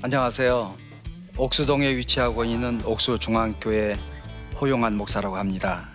안녕하세요. 옥수동에 위치하고 있는 옥수중앙교회 호용한 목사라고 합니다.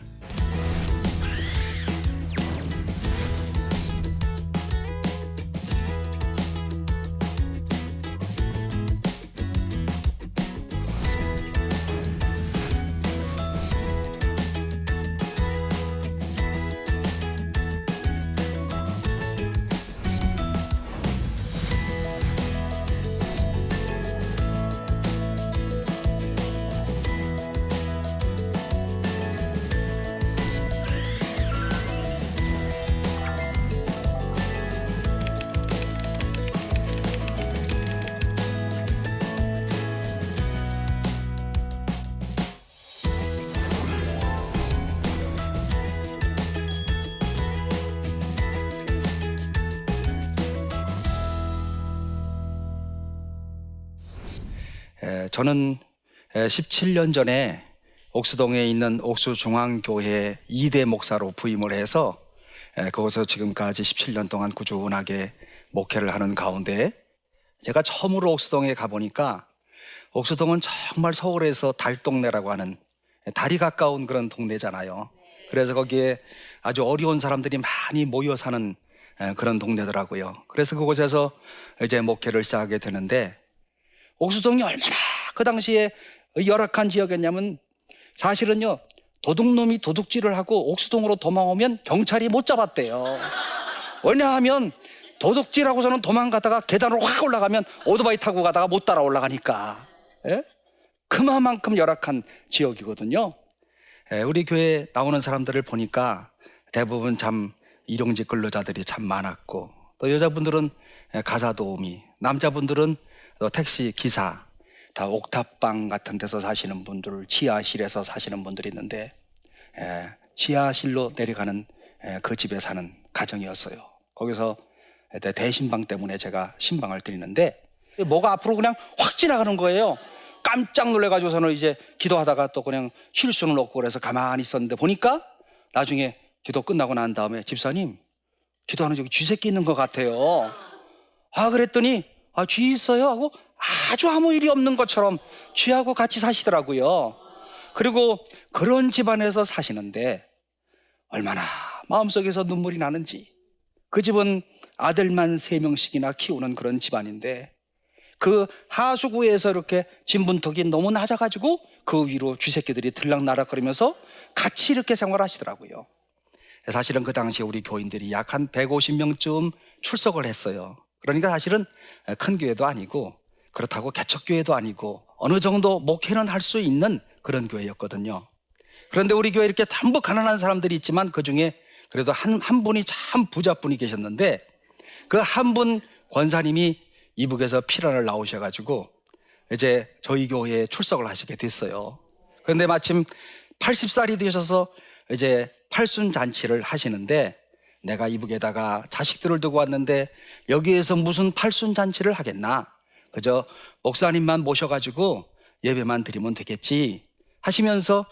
저는 17년 전에 옥수동에 있는 옥수중앙교회 2대 목사로 부임을 해서 거기서 지금까지 17년 동안 꾸준하게 목회를 하는 가운데, 제가 처음으로 옥수동에 가보니까 옥수동은 정말 서울에서 달동네라고 하는 달이 가까운 그런 동네잖아요. 그래서 거기에 아주 어려운 사람들이 많이 모여 사는 그런 동네더라고요. 그래서 그곳에서 이제 목회를 시작하게 되는데, 옥수동이 얼마나 그 당시에 열악한 지역이었냐면, 사실은요, 도둑놈이 도둑질을 하고 옥수동으로 도망오면 경찰이 못 잡았대요. 왜냐하면 도둑질하고서는 도망가다가 계단으로 확 올라가면 오토바이 타고 가다가 못 따라 올라가니까. 그만큼 열악한 지역이거든요. 우리 교회에 나오는 사람들을 보니까 대부분 참 일용직 근로자들이 참 많았고, 또 여자분들은 가사 도우미, 남자분들은 택시 기사, 다 옥탑방 같은 데서 사시는 분들, 지하실에서 사시는 분들이 있는데, 지하실로 내려가는 그 집에 사는 가정이었어요. 거기서 대신방 때문에 제가 신방을 드리는데, 뭐가 앞으로 그냥 확 지나가는 거예요. 깜짝 놀래가지고서는 이제 기도하다가 또 그냥 쉴 수는 없고 그래서 가만히 있었는데, 보니까 나중에 기도 끝나고 난 다음에, 집사님, 기도하는 저기 쥐새끼 있는 것 같아요. 그랬더니 쥐 있어요? 하고 아주 아무 일이 없는 것처럼 쥐하고 같이 사시더라고요. 그리고 그런 집안에서 사시는데 얼마나 마음속에서 눈물이 나는지. 그 집은 아들만 3명씩이나 키우는 그런 집안인데, 그 하수구에서 이렇게 진분턱이 너무 낮아가지고 그 위로 쥐새끼들이 들락날락거리면서 같이 이렇게 생활하시더라고요. 사실은 그 당시에 우리 교인들이 약 한 150명쯤 출석을 했어요. 그러니까 사실은 큰 교회도 아니고, 그렇다고 개척교회도 아니고, 어느 정도 목회는 할 수 있는 그런 교회였거든요. 그런데 우리 교회에 이렇게 전부 가난한 사람들이 있지만, 그 중에 그래도 한 분이 참 부자분이 계셨는데, 그 한 분 권사님이 이북에서 피란을 나오셔가지고 이제 저희 교회에 출석을 하시게 됐어요. 그런데 마침 80살이 되셔서 이제 팔순잔치를 하시는데, 내가 이북에다가 자식들을 두고 왔는데 여기에서 무슨 팔순잔치를 하겠나, 그저 목사님만 모셔가지고 예배만 드리면 되겠지 하시면서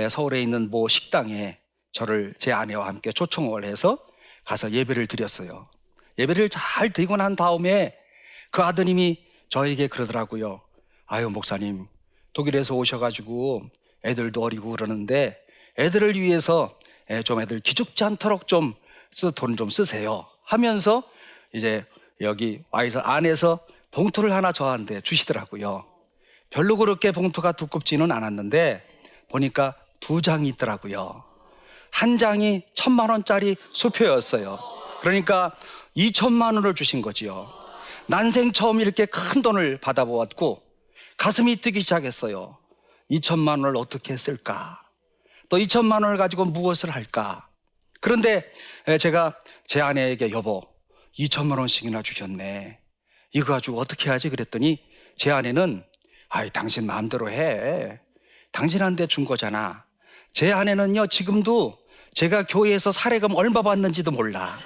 서울에 있는 모 식당에 저를 제 아내와 함께 초청을 해서 가서 예배를 드렸어요. 예배를 잘 드리고 난 다음에 그 아드님이 저에게 그러더라고요. 아유, 목사님, 독일에서 오셔가지고 애들도 어리고 그러는데 애들을 위해서 좀 애들 기죽지 않도록 좀 돈 좀 쓰세요 하면서 이제 여기 와서 안에서 봉투를 하나 저한테 주시더라고요. 별로 그렇게 봉투가 두껍지는 않았는데 보니까 2장이 있더라고요. 한 장이 1,000만 원짜리 수표였어요. 그러니까 2,000만 원을 주신 거지요. 난생 처음 이렇게 큰 돈을 받아보았고 가슴이 뛰기 시작했어요. 2,000만 원을 어떻게 쓸까? 또 2,000만 원을 가지고 무엇을 할까? 그런데 제가 제 아내에게, 여보, 2,000만 원씩이나 주셨네, 이거 가지고 어떻게 하지? 그랬더니 제 아내는, 아이, 당신 마음대로 해, 당신한테 준 거잖아. 제 아내는요, 지금도 제가 교회에서 사례금 얼마 받는지도 몰라.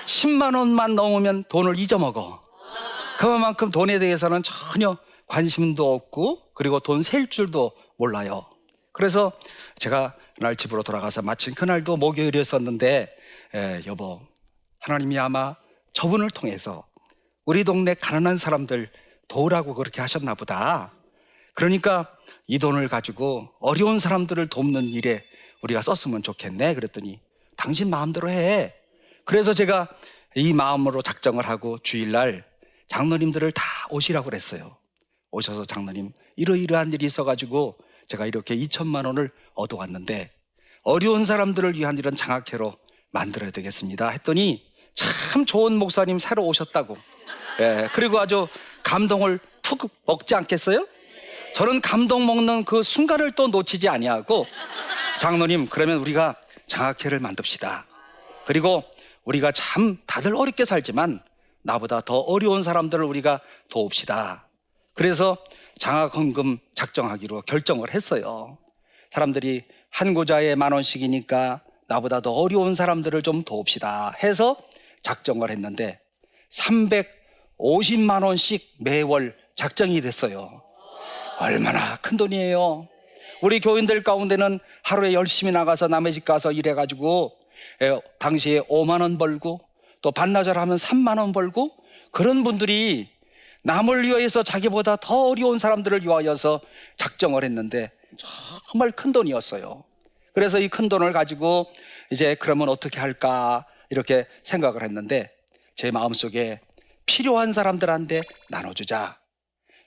10만 원만 넘으면 돈을 잊어먹어. 그만큼 돈에 대해서는 전혀 관심도 없고, 그리고 돈 셀 줄도 몰라요. 그래서 제가 그날 집으로 돌아가서, 마침 그날도 목요일이었었는데, 여보, 하나님이 아마 저분을 통해서 우리 동네 가난한 사람들 도우라고 그렇게 하셨나 보다. 그러니까 이 돈을 가지고 어려운 사람들을 돕는 일에 우리가 썼으면 좋겠네. 그랬더니 당신 마음대로 해. 그래서 제가 이 마음으로 작정을 하고 주일날 장로님들을 다 오시라고 그랬어요. 오셔서 장로님 이러이러한 일이 있어가지고 제가 이렇게 2천만 원을 얻어왔는데 어려운 사람들을 위한 이런 장학회로 만들어야 되겠습니다 했더니 참 좋은 목사님 새로 오셨다고. 그리고 아주 감동을 푹 먹지 않겠어요? 저는 감동 먹는 그 순간을 또 놓치지 아니하고 장로님 그러면 우리가 장학회를 만듭시다. 그리고 우리가 참 다들 어렵게 살지만 나보다 더 어려운 사람들을 우리가 도웁시다. 그래서 장학헌금 작정하기로 결정을 했어요. 사람들이 한 구자에 10,000원씩이니까 나보다 더 어려운 사람들을 좀 도웁시다 해서 작정을 했는데 350만 원씩 매월 작정이 됐어요. 얼마나 큰 돈이에요. 우리 교인들 가운데는 하루에 열심히 나가서 남의 집 가서 일해가지고 당시에 5만 원 벌고 또 반나절 하면 3만 원 벌고 그런 분들이 남을 위하여서 자기보다 더 어려운 사람들을 위하여서 작정을 했는데 정말 큰 돈이었어요. 그래서 이 큰 돈을 가지고 이제 그러면 어떻게 할까 이렇게 생각을 했는데 제 마음속에 필요한 사람들한테 나눠주자.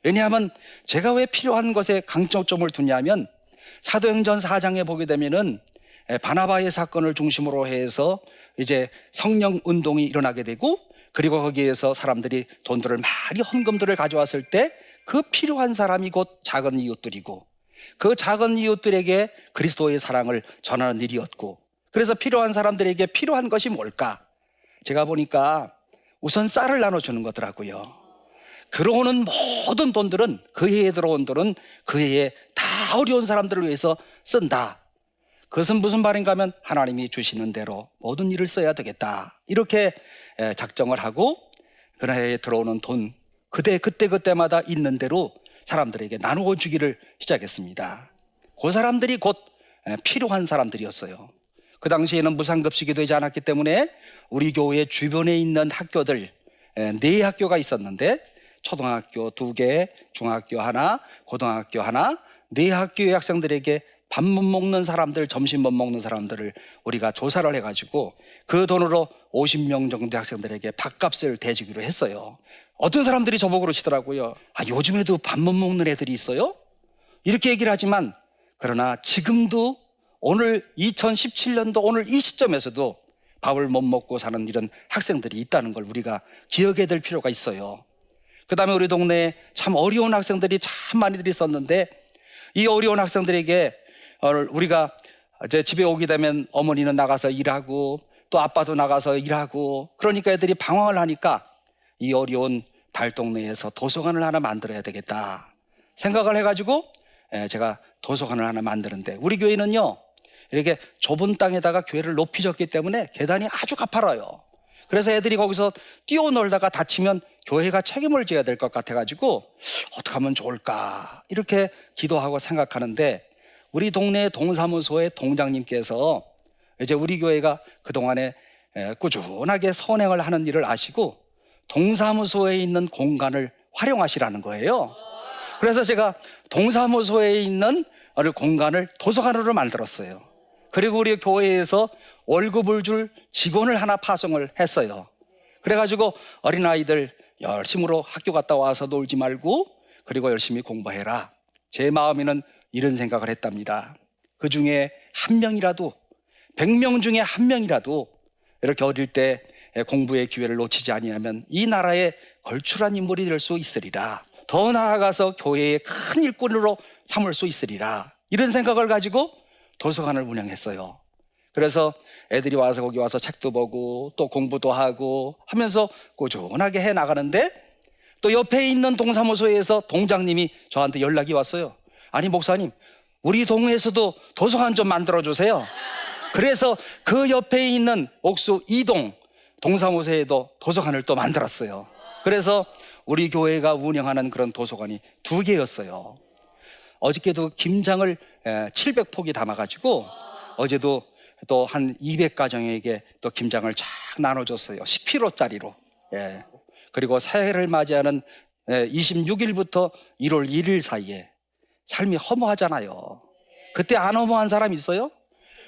왜냐하면 제가 왜 필요한 것에 강조점을 두냐면 사도행전 4장에 보게 되면은 바나바의 사건을 중심으로 해서 이제 성령 운동이 일어나게 되고 그리고 거기에서 사람들이 돈들을 많이 헌금들을 가져왔을 때 그 필요한 사람이 곧 작은 이웃들이고 그 작은 이웃들에게 그리스도의 사랑을 전하는 일이었고 그래서 필요한 사람들에게 필요한 것이 뭘까? 제가 보니까 우선 쌀을 나눠주는 거더라고요. 들어오는 모든 돈들은 그 해에 들어온 돈은 그 해에 다 어려운 사람들을 위해서 쓴다. 그것은 무슨 말인가 하면 하나님이 주시는 대로 모든 일을 써야 되겠다. 이렇게 작정을 하고 그 해에 들어오는 돈 그때마다 있는 대로 사람들에게 나누어 주기를 시작했습니다. 그 사람들이 곧 필요한 사람들이었어요. 그 당시에는 무상급식이 되지 않았기 때문에 우리 교회 주변에 있는 학교들 4학교가 있었는데 초등학교 2개, 중학교 하나, 고등학교 하나 4학교의 학생들에게 밥 못 먹는 사람들, 점심 못 먹는 사람들을 우리가 조사를 해가지고 그 돈으로 50명 정도의 학생들에게 밥값을 대주기로 했어요. 어떤 사람들이 저보고 그러시더라고요. 요즘에도 밥 못 먹는 애들이 있어요? 이렇게 얘기를 하지만 그러나 지금도 오늘 2017년도 오늘 이 시점에서도 밥을 못 먹고 사는 이런 학생들이 있다는 걸 우리가 기억해야 될 필요가 있어요. 그 다음에 우리 동네에 참 어려운 학생들이 참 많이들 있었는데 이 어려운 학생들에게 우리가 이제 집에 오게 되면 어머니는 나가서 일하고 또 아빠도 나가서 일하고 그러니까 애들이 방황을 하니까 이 어려운 달동네에서 도서관을 하나 만들어야 되겠다 생각을 해가지고 제가 도서관을 하나 만드는데 우리 교회는요 이렇게 좁은 땅에다가 교회를 높이 졌기 때문에 계단이 아주 가파라요. 그래서 애들이 거기서 뛰어놀다가 다치면 교회가 책임을 져야 될 것 같아가지고 어떻게 하면 좋을까 이렇게 기도하고 생각하는데 우리 동네 동사무소의 동장님께서 이제 우리 교회가 그동안에 꾸준하게 선행을 하는 일을 아시고 동사무소에 있는 공간을 활용하시라는 거예요. 그래서 제가 동사무소에 있는 어느 공간을 도서관으로 만들었어요. 그리고 우리 교회에서 월급을 줄 직원을 하나 파송을 했어요. 그래가지고 어린아이들 열심으로 학교 갔다 와서 놀지 말고 그리고 열심히 공부해라. 제 마음에는 이런 생각을 했답니다. 그 중에 한 명이라도 100명 중에 한 명이라도 이렇게 어릴 때 공부의 기회를 놓치지 아니하면 이 나라에 걸출한 인물이 될 수 있으리라. 더 나아가서 교회의 큰 일꾼으로 삼을 수 있으리라. 이런 생각을 가지고 도서관을 운영했어요. 그래서 애들이 와서 거기 와서 책도 보고 또 공부도 하고 하면서 꾸준하게 해 나가는데 또 옆에 있는 동사무소에서 동장님이 저한테 연락이 왔어요. 아니 목사님 우리 동에서도 도서관 좀 만들어 주세요. 그래서 그 옆에 있는 옥수 2동 동사무소에도 도서관을 또 만들었어요. 그래서 우리 교회가 운영하는 그런 도서관이 2개였어요. 어저께도 김장을 700포기 담아가지고 어제도 또 한 200가정에게 또 김장을 쫙 나눠줬어요. 10kg짜리로. 그리고 새해를 맞이하는 26일부터 1월 1일 사이에 삶이 허무하잖아요. 그때 안 허무한 사람 있어요?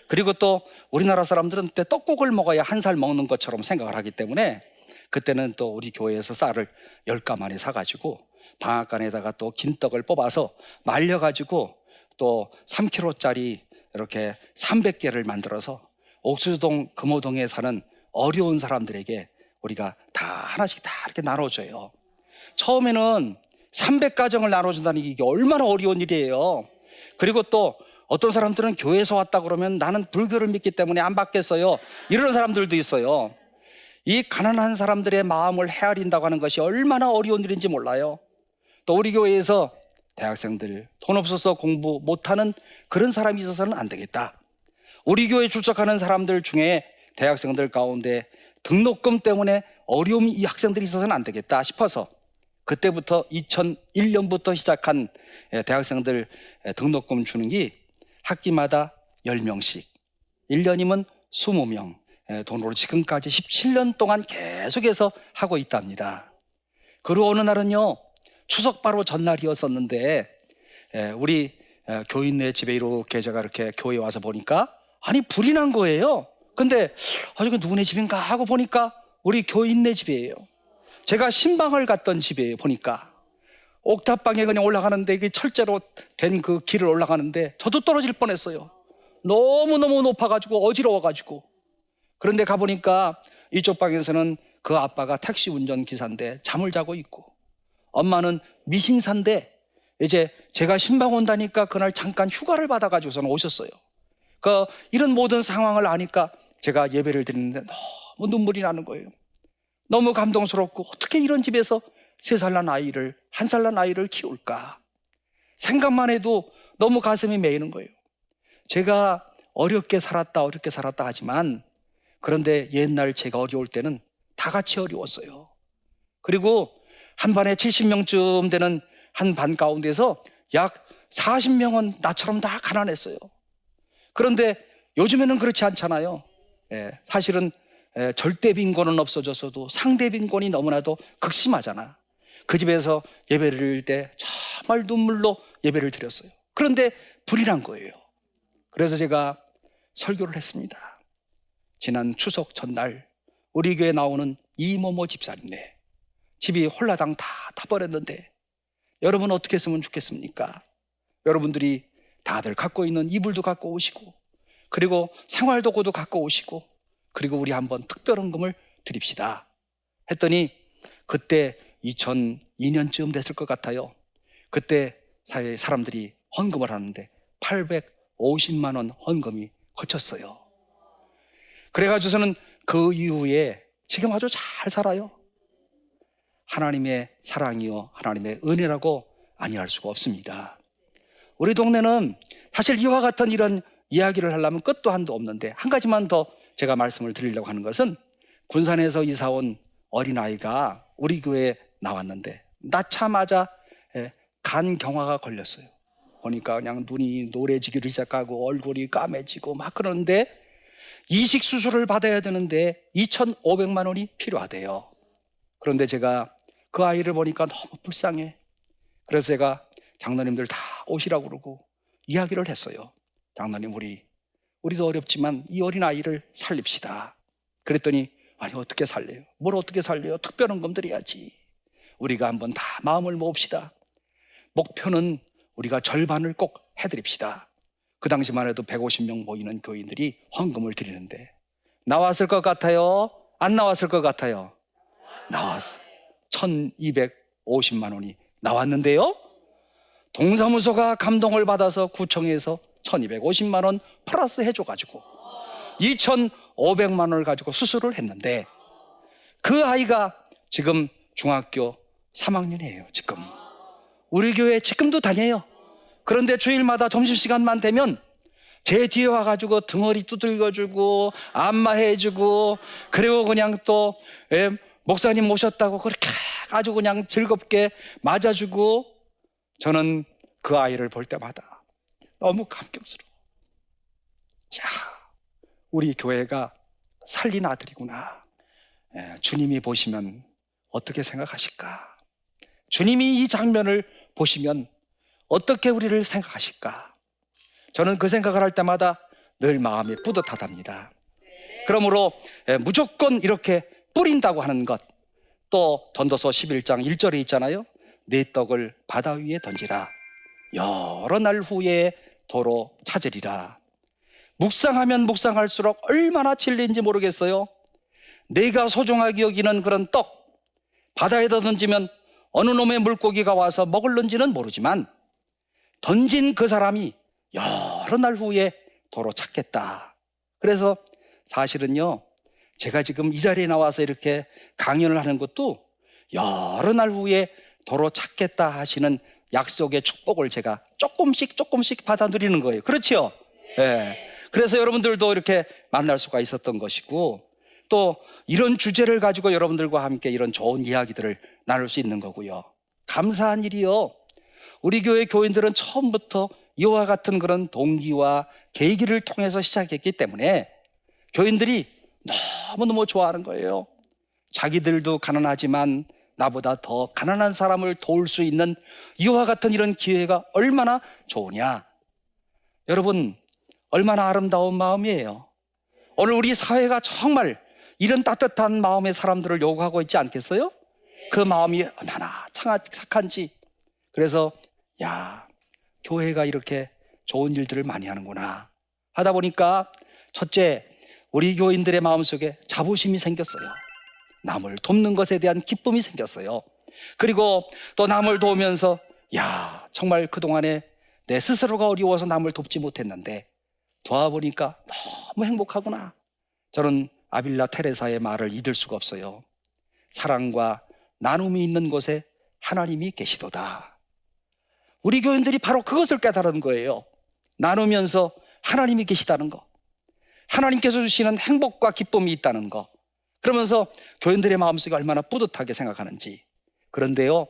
그리고 또 우리나라 사람들은 그때 떡국을 먹어야 한 살 먹는 것처럼 생각을 하기 때문에 그때는 또 우리 교회에서 쌀을 10가마니 사가지고 방앗간에다가 또 긴떡을 뽑아서 말려가지고 또 3kg짜리 이렇게 300개를 만들어서 옥수동 금호동에 사는 어려운 사람들에게 우리가 다 하나씩 다 이렇게 나눠줘요. 처음에는 300가정을 나눠준다는 게 이게 얼마나 어려운 일이에요. 그리고 또 어떤 사람들은 교회에서 왔다 그러면 나는 불교를 믿기 때문에 안 받겠어요, 이러는 사람들도 있어요. 이 가난한 사람들의 마음을 헤아린다고 하는 것이 얼마나 어려운 일인지 몰라요. 또 우리 교회에서 대학생들 돈 없어서 공부 못하는 그런 사람이 있어서는 안 되겠다. 우리 교회 출석하는 사람들 중에 대학생들 가운데 등록금 때문에 어려운 이 학생들이 있어서는 안 되겠다 싶어서 그때부터 2001년부터 시작한 대학생들 등록금 주는 게 학기마다 10명씩 1년이면 20명 돈으로 지금까지 17년 동안 계속해서 하고 있답니다. 그리고 어느 날은요, 추석 바로 전날이었었는데 우리 교인네 집에 이렇게 제가 이렇게 교회에 와서 보니까 아니 불이 난 거예요. 근데 저게 누구네 집인가 하고 보니까 우리 교인네 집이에요. 제가 신방을 갔던 집에 보니까 옥탑방에 그냥 올라가는데 이게 철제로 된 그 길을 올라가는데 저도 떨어질 뻔했어요. 너무너무 높아가지고 어지러워가지고. 그런데 가보니까 이쪽 방에서는 그 아빠가 택시 운전기사인데 잠을 자고 있고, 엄마는 미싱사인데 이제 제가 신방 온다니까 그날 잠깐 휴가를 받아가지고서는 오셨어요. 이런 모든 상황을 아니까 제가 예배를 드리는데 너무 눈물이 나는 거예요. 너무 감동스럽고 어떻게 이런 집에서 3살 난 아이를, 1살 난 아이를 키울까 생각만 해도 너무 가슴이 메이는 거예요. 제가 어렵게 살았다 하지만 그런데 옛날 제가 어려울 때는 다 같이 어려웠어요. 그리고 한 반에 70명쯤 되는 한 반 가운데서 약 40명은 나처럼 다 가난했어요. 그런데 요즘에는 그렇지 않잖아요. 사실은 절대 빈곤은 없어졌어도 상대 빈곤이 너무나도 극심하잖아. 그 집에서 예배를 드릴 때 정말 눈물로 예배를 드렸어요. 그런데 불이 난 거예요. 그래서 제가 설교를 했습니다. 지난 추석 전날 우리 교회 나오는 이모모 집사님네 집이 홀라당 다 타버렸는데 여러분 어떻게 했으면 좋겠습니까? 여러분들이 다들 갖고 있는 이불도 갖고 오시고 그리고 생활도구도 갖고 오시고 그리고 우리 한번 특별헌금을 드립시다 했더니 그때 2002년쯤 됐을 것 같아요. 그때 사회 사람들이 헌금을 하는데 850만 원 헌금이 거쳤어요. 그래가지고서는 그 이후에 지금 아주 잘 살아요. 하나님의 사랑이요 하나님의 은혜라고 아니할 수가 없습니다. 우리 동네는 사실 이와 같은 이런 이야기를 하려면 끝도 한도 없는데 한 가지만 더 제가 말씀을 드리려고 하는 것은 군산에서 이사 온 어린아이가 우리 교회에 나왔는데 낳자마자 간경화가 걸렸어요. 보니까 그냥 눈이 노래지기를 시작하고 얼굴이 까매지고 막 그러는데 이식 수술을 받아야 되는데 2,500만 원이 필요하대요. 그런데 제가 그 아이를 보니까 너무 불쌍해. 그래서 제가 장로님들 다 오시라고 그러고 이야기를 했어요. 장로님 우리도 어렵지만 이 어린아이를 살립시다. 그랬더니 아니 어떻게 살려요? 뭘 어떻게 살려요? 특별헌금 드려야지. 우리가 한번 다 마음을 모읍시다. 목표는 우리가 절반을 꼭 해드립시다. 그 당시만 해도 150명 모이는 교인들이 헌금을 드리는데 나왔을 것 같아요? 안 나왔을 것 같아요? 나왔어. 1,250만 원이 나왔는데요, 동사무소가 감동을 받아서 구청에서 1,250만 원 플러스 해줘가지고 2,500만 원을 가지고 수술을 했는데 그 아이가 지금 중학교 3학년이에요. 지금 우리 교회 지금도 다녀요. 그런데 주일마다 점심시간만 되면 제 뒤에 와가지고 등허리 두들겨주고 안마해주고 그리고 그냥 또 목사님 모셨다고 그렇게 아주 그냥 즐겁게 맞아주고 저는 그 아이를 볼 때마다 너무 감격스러워. 야, 우리 교회가 살린 아들이구나. 주님이 보시면 어떻게 생각하실까? 주님이 이 장면을 보시면 어떻게 우리를 생각하실까? 저는 그 생각을 할 때마다 늘 마음이 뿌듯하답니다. 그러므로 무조건 이렇게 뿌린다고 하는 것, 또 전도서 11장 1절에 있잖아요. 내 떡을 바다 위에 던지라. 여러 날 후에 도로 찾으리라. 묵상하면 묵상할수록 얼마나 진리인지 모르겠어요. 내가 소중하게 여기는 그런 떡, 바다에다 던지면 어느 놈의 물고기가 와서 먹을는지는 모르지만 던진 그 사람이 여러 날 후에 도로 찾겠다. 그래서 사실은요, 제가 지금 이 자리에 나와서 이렇게 강연을 하는 것도 여러 날 후에 도로 찾겠다 하시는 약속의 축복을 제가 조금씩 받아 누리는 거예요. 그렇죠? 네. 그래서 여러분들도 이렇게 만날 수가 있었던 것이고, 또 이런 주제를 가지고 여러분들과 함께 이런 좋은 이야기들을 나눌 수 있는 거고요. 감사한 일이요, 우리 교회 교인들은 처음부터 이와 같은 그런 동기와 계기를 통해서 시작했기 때문에 교인들이 너무너무 좋아하는 거예요. 자기들도 가난하지만 나보다 더 가난한 사람을 도울 수 있는 이와 같은 이런 기회가 얼마나 좋으냐. 여러분, 얼마나 아름다운 마음이에요. 오늘 우리 사회가 정말 이런 따뜻한 마음의 사람들을 요구하고 있지 않겠어요? 그 마음이 얼마나 착한지. 그래서 교회가 이렇게 좋은 일들을 많이 하는구나 하다 보니까, 첫째, 우리 교인들의 마음속에 자부심이 생겼어요. 남을 돕는 것에 대한 기쁨이 생겼어요. 그리고 또 남을 도우면서 정말 그동안에 내 스스로가 어려워서 남을 돕지 못했는데 도와보니까 너무 행복하구나. 저는 아빌라 테레사의 말을 잊을 수가 없어요. 사랑과 나눔이 있는 곳에 하나님이 계시도다. 우리 교인들이 바로 그것을 깨달은 거예요. 나누면서 하나님이 계시다는 거, 하나님께서 주시는 행복과 기쁨이 있다는 거. 그러면서 교인들의 마음속에 얼마나 뿌듯하게 생각하는지. 그런데요,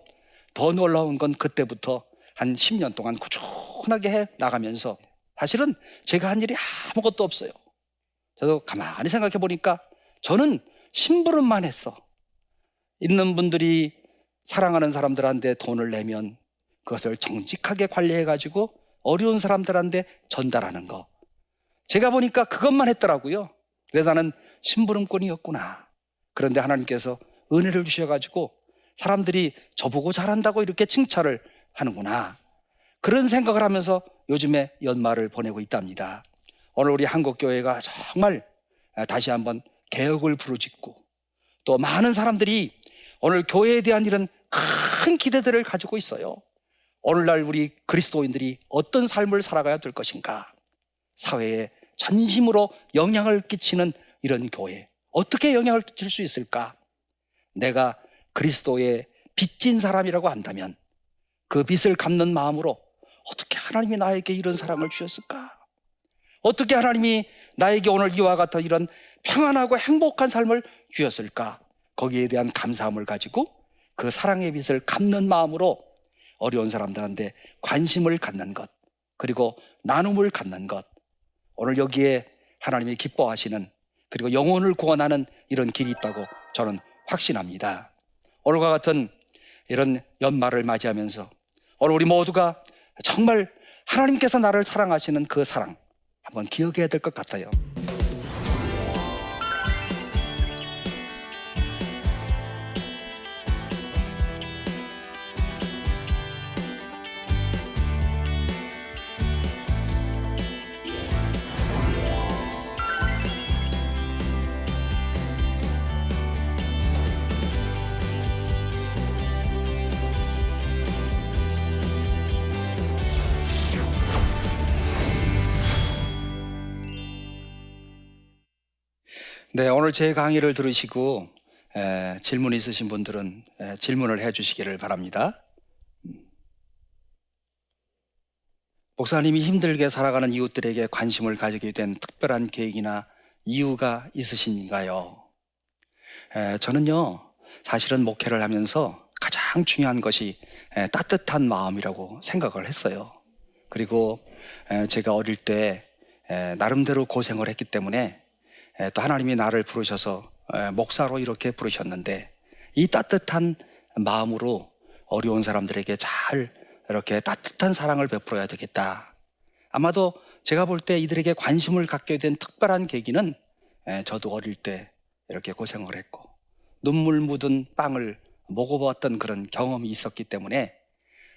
더 놀라운 건 그때부터 한 10년 동안 꾸준하게 해 나가면서 사실은 제가 한 일이 아무것도 없어요. 저도 가만히 생각해 보니까 저는 심부름만 했어. 있는 분들이 사랑하는 사람들한테 돈을 내면 그것을 정직하게 관리해가지고 어려운 사람들한테 전달하는 거. 제가 보니까 그것만 했더라고요. 그래서 나는 심부름꾼이었구나. 그런데 하나님께서 은혜를 주셔가지고 사람들이 저보고 잘한다고 이렇게 칭찬을 하는구나. 그런 생각을 하면서 요즘에 연말을 보내고 있답니다. 오늘 우리 한국교회가 정말 다시 한번 개혁을 부르짖고, 또 많은 사람들이 오늘 교회에 대한 이런 큰 기대들을 가지고 있어요. 오늘날 우리 그리스도인들이 어떤 삶을 살아가야 될 것인가, 사회에 전심으로 영향을 끼치는 이런 교회, 어떻게 영향을 끼칠 수 있을까? 내가 그리스도의 빚진 사람이라고 한다면 그 빚을 갚는 마음으로 어떻게 하나님이 나에게 이런 사랑을 주셨을까? 어떻게 하나님이 나에게 오늘 이와 같은 이런 평안하고 행복한 삶을 주셨을까? 거기에 대한 감사함을 가지고 그 사랑의 빚을 갚는 마음으로 어려운 사람들한테 관심을 갖는 것, 그리고 나눔을 갖는 것, 오늘 여기에 하나님이 기뻐하시는, 그리고 영혼을 구원하는 이런 길이 있다고 저는 확신합니다. 오늘과 같은 이런 연말을 맞이하면서 오늘 우리 모두가 정말 하나님께서 나를 사랑하시는 그 사랑 한번 기억해야 될 것 같아요. 네, 오늘 제 강의를 들으시고 질문 있으신 분들은 질문을 해주시기를 바랍니다. 목사님이 힘들게 살아가는 이웃들에게 관심을 가지게 된 특별한 계획이나 이유가 있으신가요? 저는요, 사실은 목회를 하면서 가장 중요한 것이 따뜻한 마음이라고 생각을 했어요. 그리고 제가 어릴 때 나름대로 고생을 했기 때문에 또 하나님이 나를 부르셔서 목사로 이렇게 부르셨는데, 이 따뜻한 마음으로 어려운 사람들에게 잘 이렇게 따뜻한 사랑을 베풀어야 되겠다. 아마도 제가 볼 때 이들에게 관심을 갖게 된 특별한 계기는 저도 어릴 때 이렇게 고생을 했고 눈물 묻은 빵을 먹어봤던 그런 경험이 있었기 때문에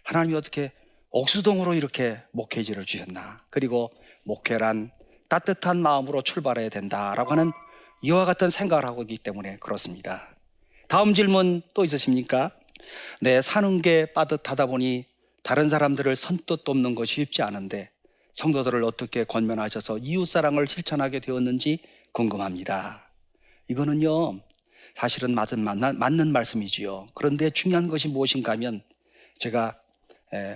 하나님이 어떻게 옥수동으로 이렇게 목회지를 주셨나, 그리고 목회란 따뜻한 마음으로 출발해야 된다라고 하는 이와 같은 생각을 하고 있기 때문에 그렇습니다. 다음 질문 또 있으십니까? 네, 사는 게 빠듯하다 보니 다른 사람들을 선뜻 돕는 것이 쉽지 않은데 성도들을 어떻게 권면하셔서 이웃사랑을 실천하게 되었는지 궁금합니다. 이거는요, 사실은 맞는 말씀이지요. 그런데 중요한 것이 무엇인가 하면 제가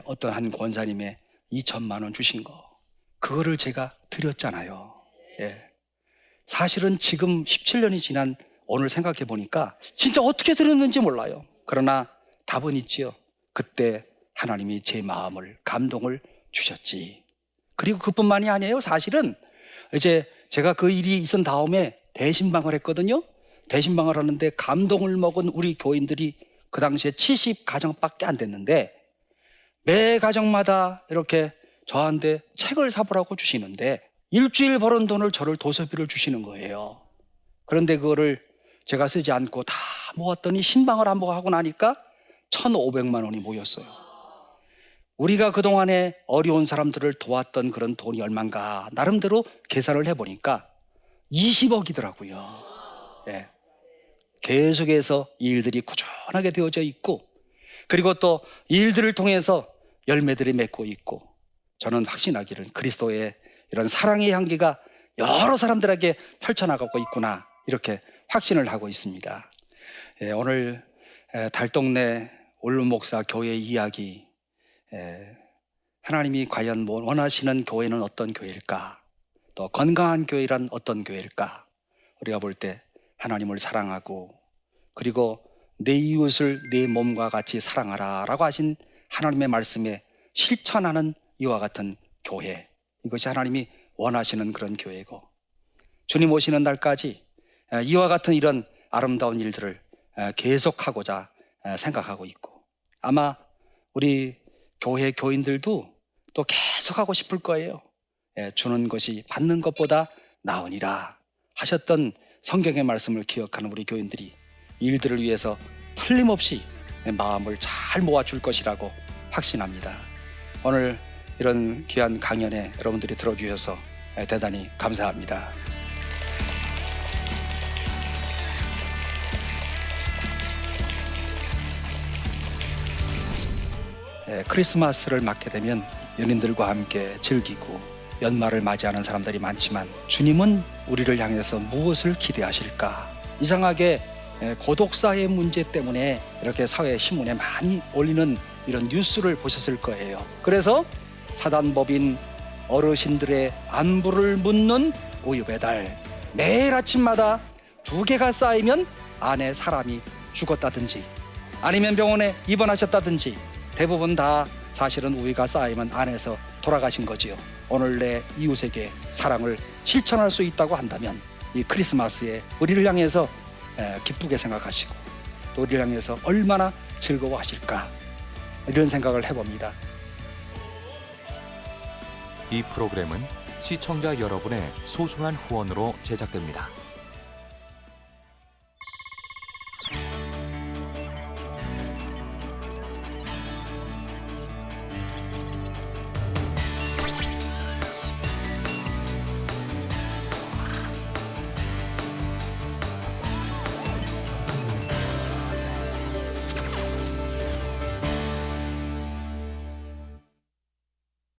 어떤 한 권사님의 2천만 원 주신 거, 그거를 제가 드렸잖아요. 사실은 지금 17년이 지난 오늘 생각해 보니까 진짜 어떻게 드렸는지 몰라요. 그러나 답은 있지요. 그때 하나님이 제 마음을, 감동을 주셨지. 그리고 그뿐만이 아니에요. 사실은 이제 제가 그 일이 있은 다음에 대신방을 했거든요. 대신방을 하는데 감동을 먹은 우리 교인들이 그 당시에 70가정밖에 안 됐는데 매 가정마다 이렇게 저한테 책을 사보라고 주시는데 일주일 벌은 돈을 저를 도서비를 주시는 거예요. 그런데 그거를 제가 쓰지 않고 다 모았더니 신방을 한번 하고 나니까 1,500만 원이 모였어요. 우리가 그동안에 어려운 사람들을 도왔던 그런 돈이 얼만가 나름대로 계산을 해보니까 20억이더라고요. 계속해서 이 일들이 꾸준하게 되어져 있고, 그리고 또 이 일들을 통해서 열매들이 맺고 있고, 저는 확신하기를 그리스도의 이런 사랑의 향기가 여러 사람들에게 펼쳐나가고 있구나, 이렇게 확신을 하고 있습니다. 오늘 달동네 올름 목사 교회 이야기, 하나님이 과연 원하시는 교회는 어떤 교회일까, 또 건강한 교회란 어떤 교회일까, 우리가 볼 때 하나님을 사랑하고 그리고 내 이웃을 내 몸과 같이 사랑하라 라고 하신 하나님의 말씀에 실천하는 이와 같은 교회, 이것이 하나님이 원하시는 그런 교회고, 주님 오시는 날까지 이와 같은 이런 아름다운 일들을 계속하고자 생각하고 있고, 아마 우리 교회 교인들도 또 계속하고 싶을 거예요. 주는 것이 받는 것보다 나으니라 하셨던 성경의 말씀을 기억하는 우리 교인들이 일들을 위해서 틀림없이 마음을 잘 모아줄 것이라고 확신합니다. 오늘 이런 귀한 강연에 여러분들이 들어주셔서 대단히 감사합니다. 크리스마스를 맞게 되면 연인들과 함께 즐기고 연말을 맞이하는 사람들이 많지만 주님은 우리를 향해서 무엇을 기대하실까? 이상하게 고독사의 문제 때문에 이렇게 사회 신문에 많이 올리는 이런 뉴스를 보셨을 거예요. 그래서 사단법인 어르신들의 안부를 묻는 우유 배달, 매일 아침마다 2개가 쌓이면 안에 사람이 죽었다든지 아니면 병원에 입원하셨다든지 대부분 다 사실은 우유가 쌓이면 안에서 돌아가신 거지요. 오늘 내 이웃에게 사랑을 실천할 수 있다고 한다면 이 크리스마스에 우리를 향해서 기쁘게 생각하시고 또 우리를 향해서 얼마나 즐거워하실까, 이런 생각을 해봅니다. 이 프로그램은 시청자 여러분의 소중한 후원으로 제작됩니다.